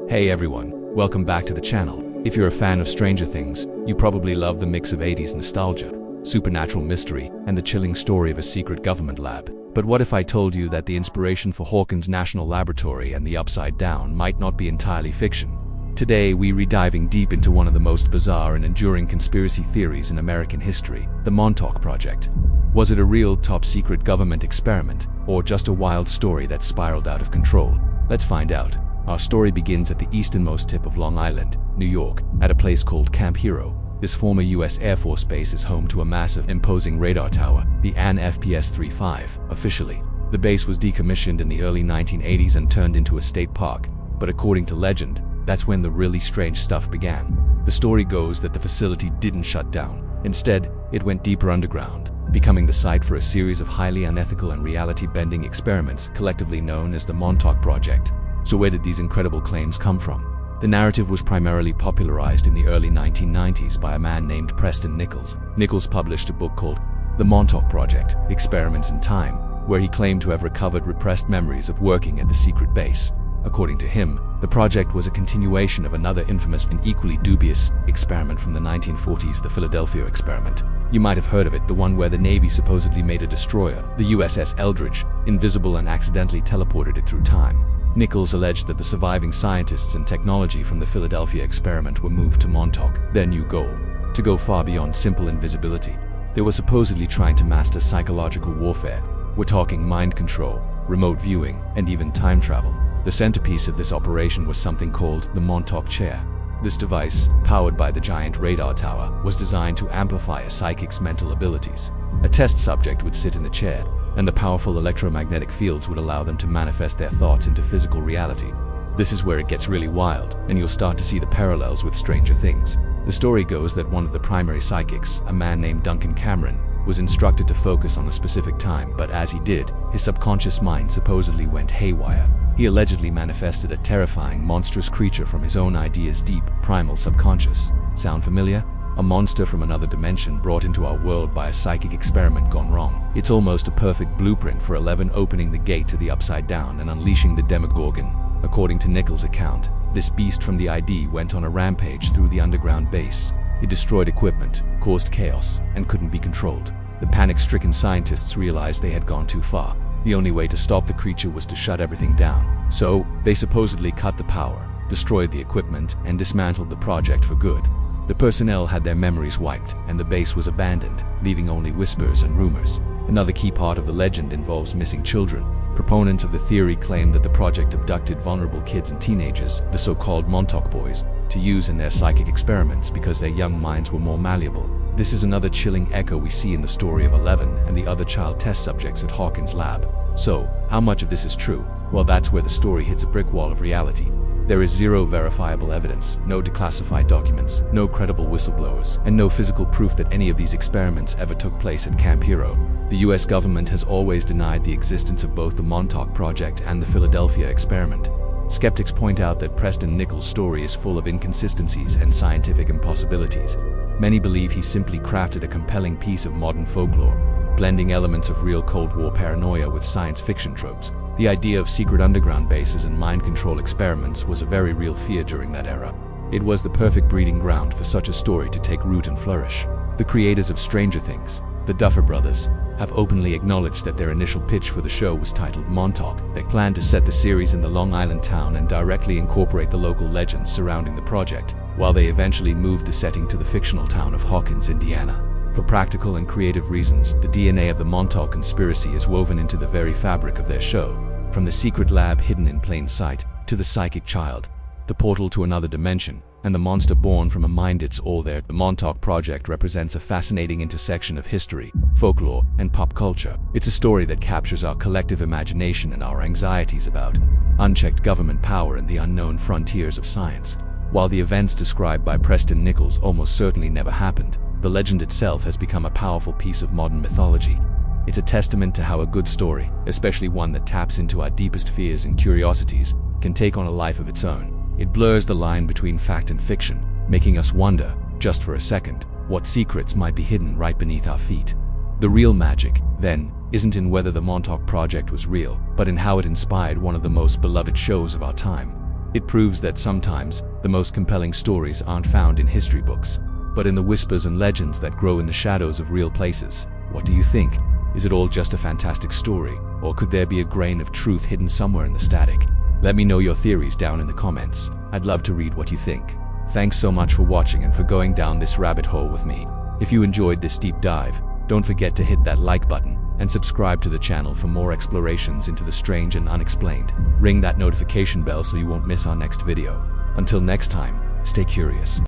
Hey everyone, welcome back to the channel. If you're a fan of Stranger Things, you probably love the mix of 80s nostalgia, supernatural mystery, and the chilling story of a secret government lab. But what if I told you that the inspiration for Hawkins National Laboratory and the Upside Down might not be entirely fiction? Today, we're diving deep into one of the most bizarre and enduring conspiracy theories in American history, the Montauk Project. Was it a real top-secret government experiment, or just a wild story that spiraled out of control? Let's find out. Our story begins at the easternmost tip of Long Island, New York, at a place called Camp Hero. This former U.S. Air Force base is home to a massive, imposing radar tower, the AN FPS-35, officially. The base was decommissioned in the early 1980s and turned into a state park, but according to legend, that's when the really strange stuff began. The story goes that the facility didn't shut down. Instead, it went deeper underground, becoming the site for a series of highly unethical and reality-bending experiments collectively known as the Montauk Project. So where did these incredible claims come from? The narrative was primarily popularized in the early 1990s by a man named Preston Nichols. Nichols published a book called The Montauk Project: Experiments in Time, where he claimed to have recovered repressed memories of working at the secret base. According to him, the project was a continuation of another infamous and equally dubious experiment from the 1940s, the Philadelphia experiment. You might have heard of it, the one where the Navy supposedly made a destroyer, the USS Eldridge, invisible and accidentally teleported it through time. Nichols alleged that the surviving scientists and technology from the Philadelphia experiment were moved to Montauk, their new goal, to go far beyond simple invisibility. They were supposedly trying to master psychological warfare. We're talking mind control, remote viewing, and even time travel. The centerpiece of this operation was something called the Montauk chair. This device, powered by the giant radar tower, was designed to amplify a psychic's mental abilities. A test subject would sit in the chair, and the powerful electromagnetic fields would allow them to manifest their thoughts into physical reality. This is where it gets really wild, and you'll start to see the parallels with Stranger Things. The story goes that one of the primary psychics, a man named Duncan Cameron, was instructed to focus on a specific time, but as he did, his subconscious mind supposedly went haywire. He allegedly manifested a terrifying, monstrous creature from his own ideas' deep, primal subconscious. Sound familiar? A monster from another dimension brought into our world by a psychic experiment gone wrong. It's almost a perfect blueprint for 11 opening the gate to the Upside Down and unleashing the Demogorgon. According to Nichols' account, this beast from the ID went on a rampage through the underground base. It destroyed equipment, caused chaos, and couldn't be controlled. The panic-stricken scientists realized they had gone too far. The only way to stop the creature was to shut everything down. So, they supposedly cut the power, destroyed the equipment, and dismantled the project for good. The personnel had their memories wiped, and the base was abandoned, leaving only whispers and rumors. Another key part of the legend involves missing children. Proponents of the theory claim that the project abducted vulnerable kids and teenagers, the so-called Montauk boys, to use in their psychic experiments because their young minds were more malleable. This is another chilling echo we see in the story of 11 and the other child test subjects at Hawkins' lab. So, how much of this is true? Well, that's where the story hits a brick wall of reality. There is zero verifiable evidence, no declassified documents, no credible whistleblowers, and no physical proof that any of these experiments ever took place at Camp Hero. The US government has always denied the existence of both the Montauk Project and the Philadelphia experiment. Skeptics point out that Preston Nichols' story is full of inconsistencies and scientific impossibilities. Many believe he simply crafted a compelling piece of modern folklore, blending elements of real Cold War paranoia with science fiction tropes. The idea of secret underground bases and mind control experiments was a very real fear during that era. It was the perfect breeding ground for such a story to take root and flourish. The creators of Stranger Things, the Duffer Brothers, have openly acknowledged that their initial pitch for the show was titled Montauk. They planned to set the series in the Long Island town and directly incorporate the local legends surrounding the project, while they eventually moved the setting to the fictional town of Hawkins, Indiana. For practical and creative reasons, the DNA of the Montauk conspiracy is woven into the very fabric of their show. From the secret lab hidden in plain sight, to the psychic child, the portal to another dimension, and the monster born from a mind, it's all there. The Montauk Project represents a fascinating intersection of history, folklore, and pop culture. It's a story that captures our collective imagination and our anxieties about unchecked government power and the unknown frontiers of science. While the events described by Preston Nichols almost certainly never happened, the legend itself has become a powerful piece of modern mythology. It's a testament to how a good story, especially one that taps into our deepest fears and curiosities, can take on a life of its own. It blurs the line between fact and fiction, making us wonder, just for a second, what secrets might be hidden right beneath our feet. The real magic, then, isn't in whether the Montauk Project was real, but in how it inspired one of the most beloved shows of our time. It proves that sometimes the most compelling stories aren't found in history books, but in the whispers and legends that grow in the shadows of real places. What do you think? Is it all just a fantastic story, or could there be a grain of truth hidden somewhere in the static? Let me know your theories down in the comments. I'd love to read what you think. Thanks so much for watching and for going down this rabbit hole with me. If you enjoyed this deep dive, don't forget to hit that like button and subscribe to the channel for more explorations into the strange and unexplained. Ring that notification bell so you won't miss our next video. Until next time, stay curious.